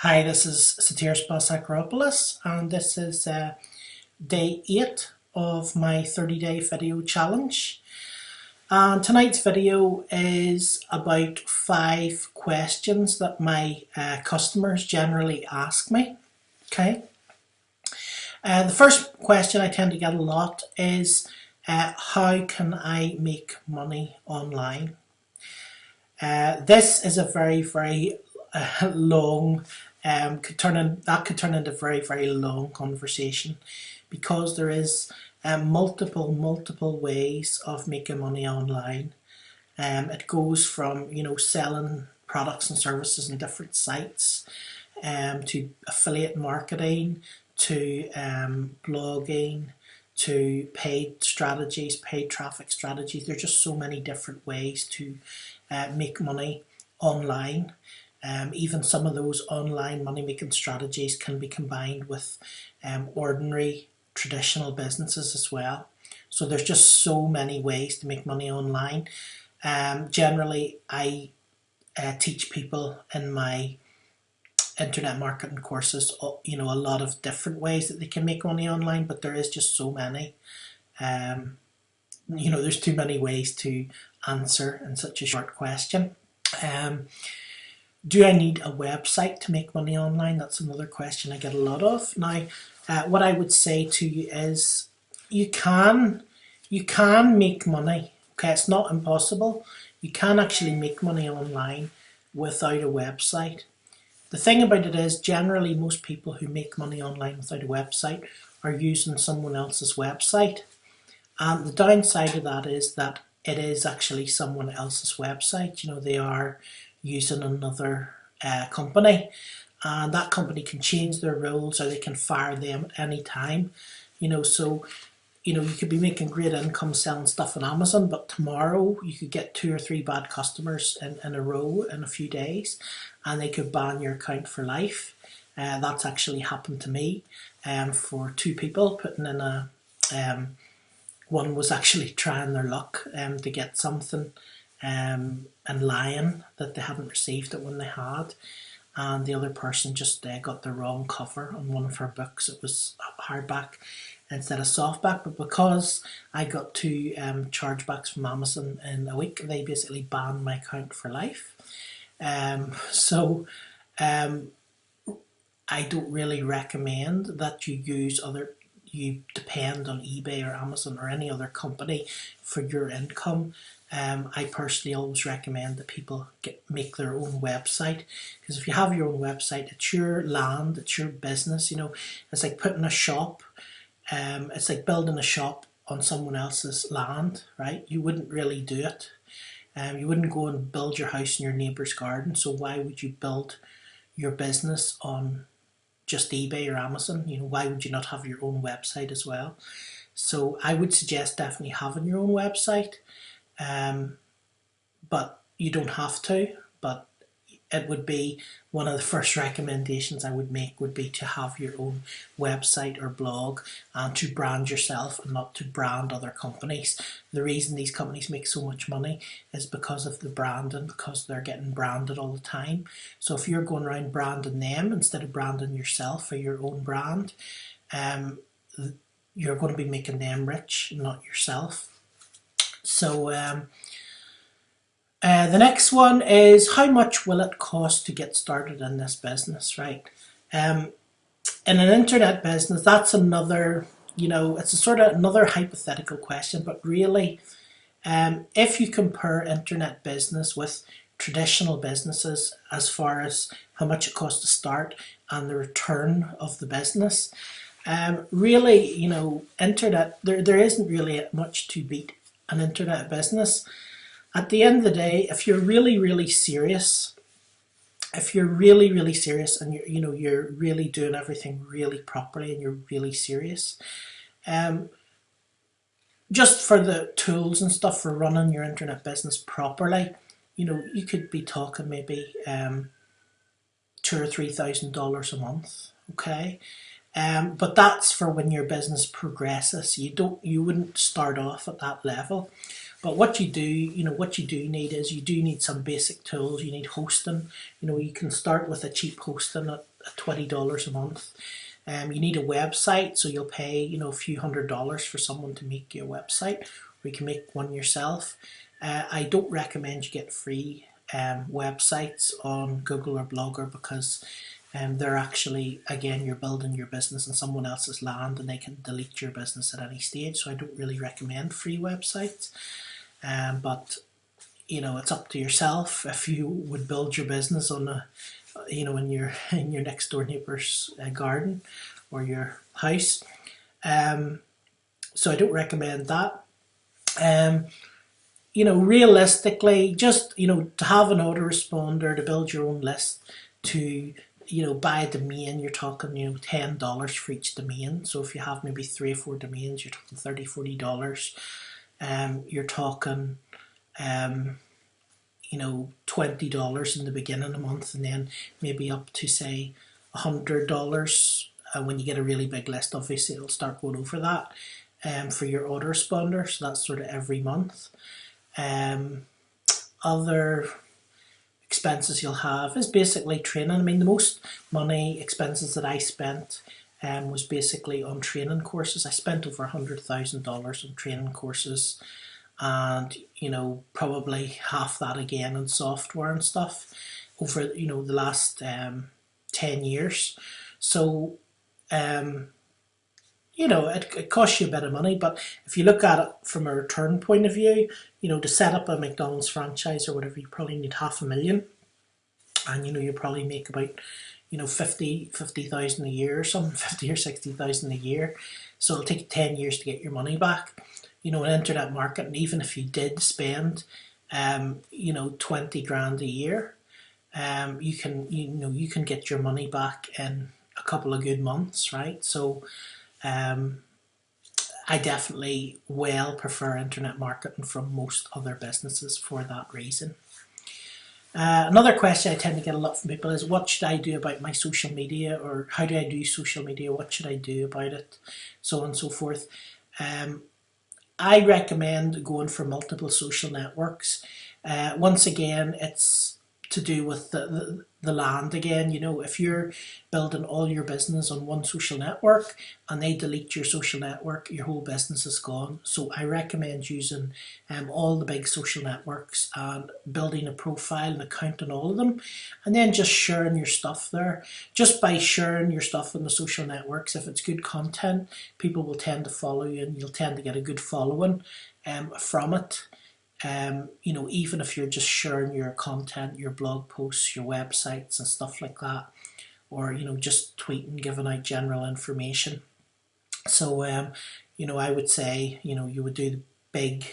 Hi, this is Satiris Basakropoulos, and this is day 8 of my 30-day video challenge. And tonight's video is about 5 questions that my customers generally ask me. Okay. The first question I tend to get a lot is, how can I make money online? This is a very long, could turn into very long conversation, because there is multiple ways of making money online. It goes from selling products and services in different sites, to affiliate marketing, to blogging, to paid strategies, paid traffic strategies. There's just so many different ways to make money online. Even some of those online money making strategies can be combined with ordinary traditional businesses as well. So there's just so many ways to make money online. Generally, I teach people in my internet marketing courses, a lot of different ways that they can make money online, but there is just so many. There's too many ways to answer in such a short question. Do I need a website to make money online? That's another question I get a lot of. Now, what I would say to you is, you can make money. Okay, it's not impossible. You can actually make money online without a website. The thing about it is, generally most people who make money online without a website are using someone else's website. And the downside of that is that it is actually someone else's website. They are using another company, and that company can change their rules, or they can fire them any time. So you could be making great income selling stuff on Amazon, but tomorrow you could get 2 or 3 bad customers in a row in a few days, and they could ban your account for life. That's actually happened to me, for 2 people putting in a one was actually trying their luck to get something, and lying that they hadn't received it when they had, and the other person just got the wrong cover on one of her books. It was hardback instead of softback, but because I got 2 chargebacks from Amazon in a week, they basically banned my account for life. So I don't really recommend that you depend on eBay or Amazon or any other company for your income. I personally always recommend that people make their own website, because if you have your own website, it's your land, it's your business. It's like putting a shop. It's like building a shop on someone else's land, right? You wouldn't really do it. You wouldn't go and build your house in your neighbour's garden. So why would you build your business on just eBay or Amazon? Why would you not have your own website as well? So I would suggest definitely having your own website, but you don't have to. But it would be one of the first recommendations I would make, would be to have your own website or blog, and to brand yourself and not to brand other companies. The reason these companies make so much money is because of the branding, because they're getting branded all the time. So if you're going around branding them instead of branding yourself or your own brand, you're going to be making them rich, not yourself. So the next one is, how much will it cost to get started in this business, right? In an internet business, that's another, it's a sort of another hypothetical question, but really, if you compare internet business with traditional businesses as far as how much it costs to start and the return of the business, really, internet, there isn't really much to beat an internet business. At the end of the day, if you're really serious, and you're really doing everything really properly, and you're really serious, just for the tools and stuff for running your internet business properly, you could be talking maybe $2,000 or $3,000 a month. Okay. But that's for when your business progresses. You wouldn't start off at that level. But what you do, what you do need is you do need some basic tools. You need hosting. You can start with a cheap hosting at $20 a month. You need a website, so you'll pay a few $100s for someone to make you a website, or you can make one yourself. I don't recommend you get free websites on Google or Blogger, because they're actually, again, you're building your business on someone else's land and they can delete your business at any stage. So I don't really recommend free websites. But it's up to yourself if you would build your business on in your next door neighbour's garden or your house. So I don't recommend that. Realistically, just to have an autoresponder, to build your own list, to buy a domain, you're talking $10 for each domain. So if you have maybe 3 or 4 domains, you're talking $30-40. You're talking $20 in the beginning of the month, and then maybe up to say $100 when you get a really big list. Obviously it'll start going over that for your autoresponder, so that's sort of every month. Other expenses you'll have is basically training. I mean, the most money expenses that I spent was basically on training courses. I spent over $100,000 on training courses, and probably half that again in software and stuff over the last 10 years. So it costs you a bit of money, but if you look at it from a return point of view, to set up a McDonald's franchise or whatever, you probably need $500,000, and you probably make about 50,000 a year or something, 50 or 60,000 a year. So it'll take you 10 years to get your money back. In internet marketing, even if you did spend 20 grand a year, you can get your money back in a couple of good months, right? So I definitely prefer internet marketing from most other businesses for that reason. Another question I tend to get a lot from people is, what should I do about my social media, or how do I do social media? What should I do about it? So on and so forth. I recommend going for multiple social networks. Once again, it's to do with the land again. If you're building all your business on one social network and they delete your social network, your whole business is gone. So I recommend using all the big social networks and building a profile and account on all of them, and then just sharing your stuff there. Just by sharing your stuff on the social networks, if it's good content, people will tend to follow you, and you'll tend to get a good following from it. Even if you're just sharing your content, your blog posts, your websites and stuff like that, or just tweeting, giving out general information. So I would say you would do the big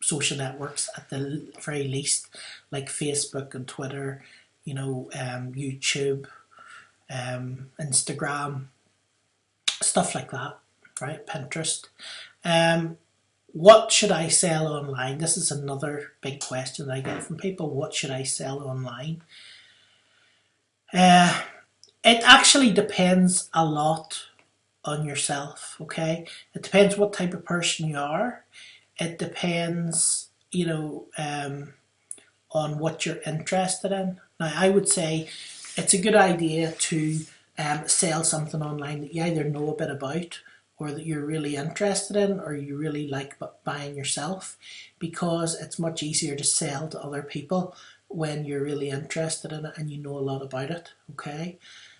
social networks at the very least, like Facebook and Twitter, YouTube, Instagram, stuff like that, right? Pinterest. What should I sell online? This is another big question that I get from people. What should I sell online? It actually depends a lot on yourself, okay? It depends what type of person you are. It depends, on what you're interested in. Now, I would say it's a good idea to sell something online that you either know a bit about, or that you're really interested in, or you really like buying yourself, because it's much easier to sell to other people when you're really interested in it and you know a lot about it, okay?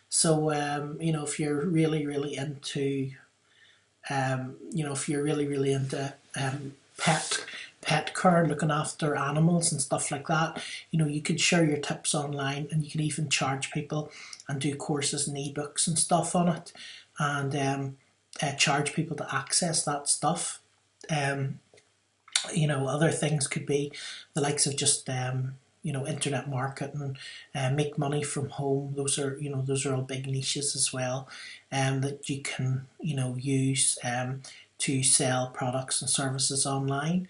So, if you're really, really into, pet care, looking after animals and stuff like that, you could share your tips online, and you can even charge people and do courses and ebooks and stuff on it, and charge people to access that stuff. Other things could be the likes of just internet marketing, make money from home. Those are all big niches as well, that you can use to sell products and services online.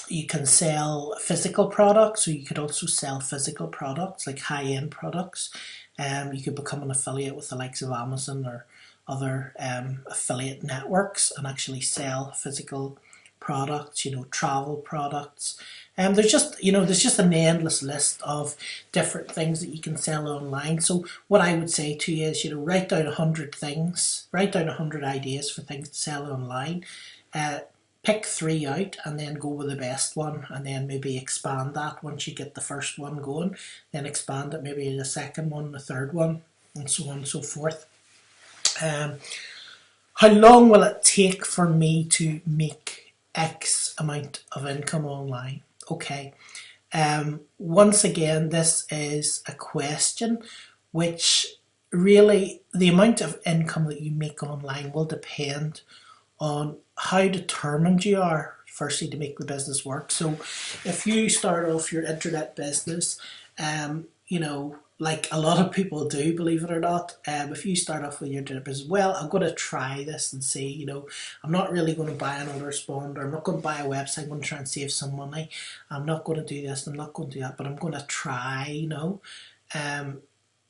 You can sell physical products, so you could also sell physical products, like high-end products. You could become an affiliate with the likes of Amazon or other affiliate networks and actually sell physical products, travel products. There's just an endless list of different things that you can sell online. So what I would say to you is, write down 100 things, write down 100 ideas for things to sell online. Pick 3 out and then go with the best one, and then maybe expand that once you get the first one going. Then expand it maybe the second one, the third one, and so on and so forth. How long will it take for me to make X amount of income online? Okay. Once again, this is a question which really, the amount of income that you make online will depend on how determined you are, firstly, to make the business work. So if you start off your internet business, like a lot of people do, believe it or not, if you start off with your internet business, well, I'm going to try this and see, I'm not really going to buy an autoresponder, I'm not going to buy a website, I'm going to try and save some money, I'm not going to do this, I'm not going to do that, but I'm going to try,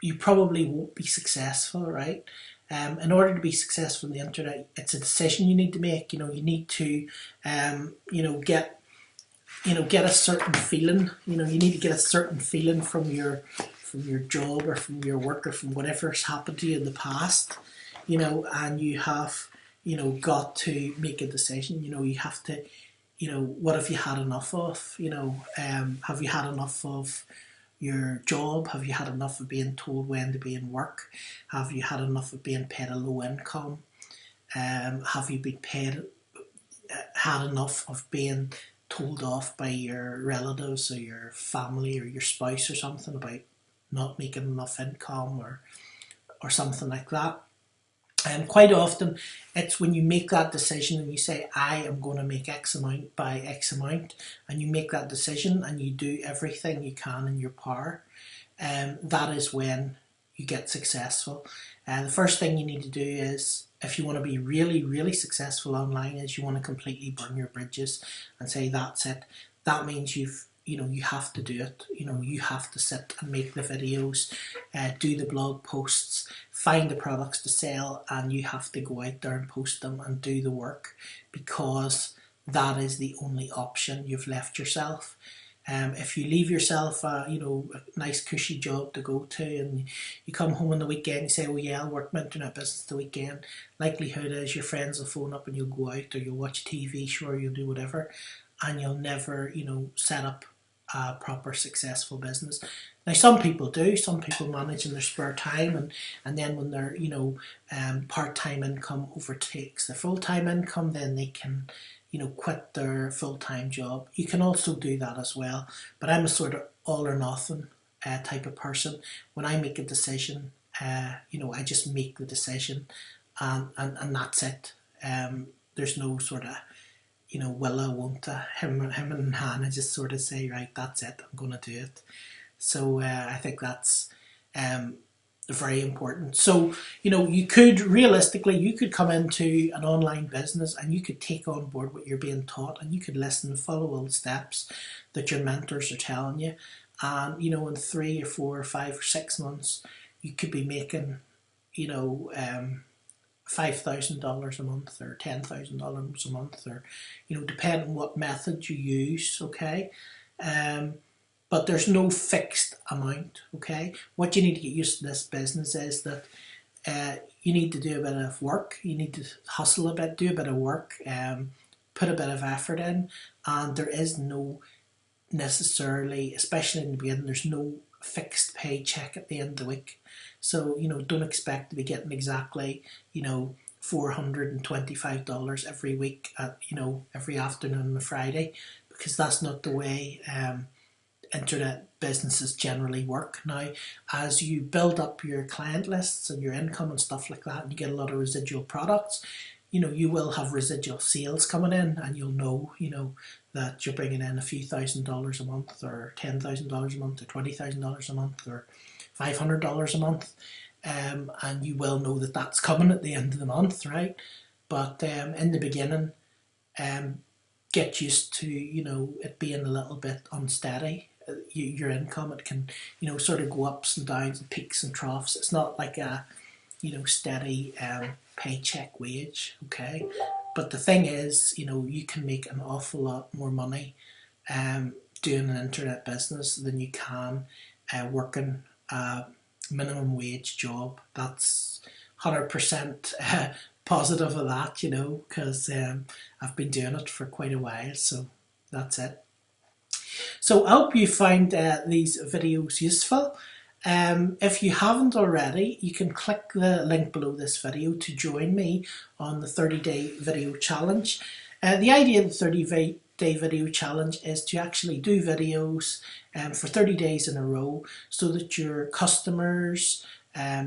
you probably won't be successful, right? In order to be successful in the internet, it's a decision you need to make. You need to, get a certain feeling. You need to get a certain feeling from your job or from your work or from whatever's happened to you in the past. And you have, got to make a decision. You have to, what have you had enough of? Have you had enough of your job? Have you had enough of being told when to be in work? Have you had enough of being paid a low income? Have you had enough of being told off by your relatives or your family or your spouse or something about not making enough income or something like that? And quite often it's when you make that decision and you say, I am going to make X amount by X amount, and you make that decision and you do everything you can in your power, that is when you get successful. The first thing you need to do is, if you want to be really, really successful online, is you want to completely burn your bridges and say, that's it. That means you have to do it. You have to sit and make the videos, do the blog posts, find the products to sell, and you have to go out there and post them and do the work, because that is the only option you've left yourself. If you leave yourself a nice cushy job to go to, and you come home on the weekend, you say, oh yeah, I'll work my internet business the weekend, likelihood is your friends will phone up and you'll go out, or you'll watch a TV show, or you'll do whatever, and you'll never set up a proper successful business. Now some people do, some people manage in their spare time, and then when their part-time income overtakes their full-time income, then they can quit their full-time job. You can also do that as well, but I'm a sort of all or nothing type of person. When I make a decision, I just make the decision, and that's it. There's no sort of will, won't, him and Hannah just sort of say, right, that's it, I'm going to do it. So I think that's very important. So, you could come into an online business and you could take on board what you're being taught, and you could listen and follow all the steps that your mentors are telling you. And, in 3 or 4 or 5 or 6 months, you could be making, $5,000 a month or $10,000 a month, or depending on what method you use. Okay, but there's no fixed amount. Okay, what you need to get used to this business is that you need to do a bit of work. You need to hustle a bit, do a bit of work, put a bit of effort in, and there is no necessarily, especially in the beginning, there's no fixed paycheck at the end of the week. So, don't expect to be getting exactly, $425 every week at, every afternoon on a Friday, because that's not the way internet businesses generally work. Now, as you build up your client lists and your income and stuff like that, and you get a lot of residual products, you will have residual sales coming in, and you'll know, that you're bringing in a few $1,000s a month, or $10,000 a month, or $20,000 a month, or $500 a month, and you will know that that's coming at the end of the month, right? But in the beginning, get used to it being a little bit unsteady. Your income, it can sort of go ups and downs and peaks and troughs. It's not like a steady paycheck wage. Okay, But the thing is, you can make an awful lot more money doing an internet business than you can working a minimum wage job. That's 100% positive of that, because I've been doing it for quite a while, so that's it. So I hope you find these videos useful. If you haven't already, you can click the link below this video to join me on the 30-day video challenge. The idea of the 30-day video challenge is to actually do videos for 30 days in a row so that your customers,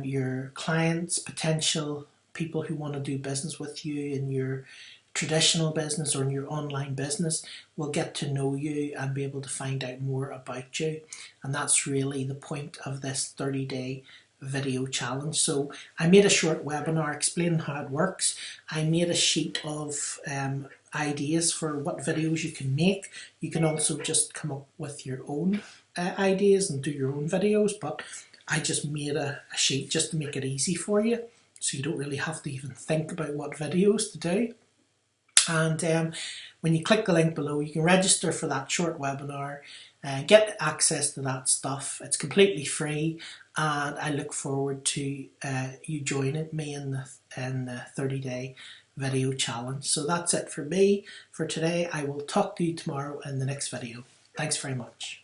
your clients, potential people who want to do business with you in your traditional business or in your online business will get to know you and be able to find out more about you. And that's really the point of this 30-day video challenge. So I made a short webinar explaining how it works. I made a sheet of ideas for what videos you can make. You can also just come up with your own ideas and do your own videos, but I just made a sheet just to make it easy for you, so you don't really have to even think about what videos to do. And when you click the link below, you can register for that short webinar and get access to that stuff. It's completely free, and I look forward to you joining me in the 30-day video challenge. So that's it for me for today. I will talk to you tomorrow in the next video. Thanks very much.